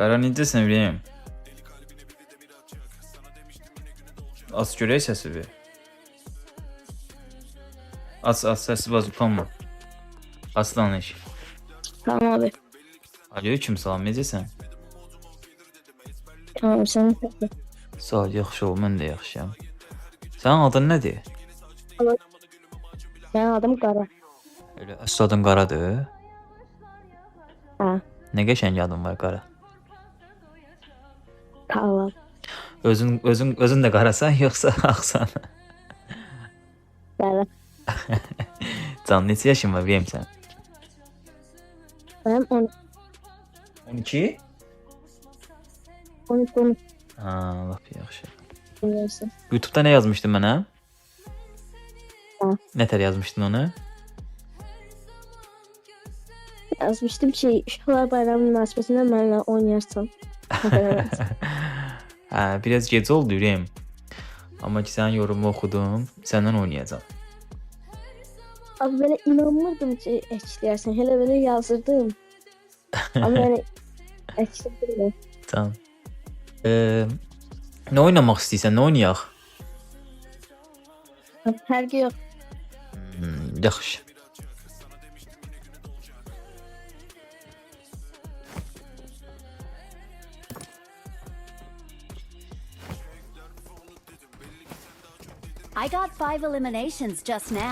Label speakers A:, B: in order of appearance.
A: Qara necəsən Ürəyim? Az görək səsi bir. Az səsi baz utanma. Aslanış.
B: Tamam abi.
A: Aleyküm salam, necəsən?
B: Tamam sen.
A: Sağ ol, yaxşı ol, mən də yaxşıyam. Sənin adın nədir?
B: Benim adım Kara.
A: Öyle əsl adın Qaradır.
B: Ha.
A: Nə qəşəng adın var Qara.
B: Tamam.
A: Özün də qarasan yoxsa ağsan?
B: Bəli.
A: Can, neçə yaşın var Ürəyim sən?
B: Benim
A: 12?
B: 13
A: Ha, lap yaxşı.
B: biliyorsun.
A: YouTube'da nə yazmışdın mənə?
B: Ha.
A: Nətər yazmışdın onu?
B: Yazmıştım ki Uşaqlar Bayramı münasibətində mənimlə oynayarsan.
A: Hə, biraz gec oldu Ürəyim. Amma ki sənin yorumunu oxudum, səndən oynayacağam.
B: Abi belə inanmırdım ki əkləyərsən. Hələ belə yazırdım. Amma yəni əklədim.
A: Tamam. Nə oynamaq istəyirsən? Nə oynayaq?
B: Fərqi yox.
A: Yaxşı.
C: I got 5 eliminations just now.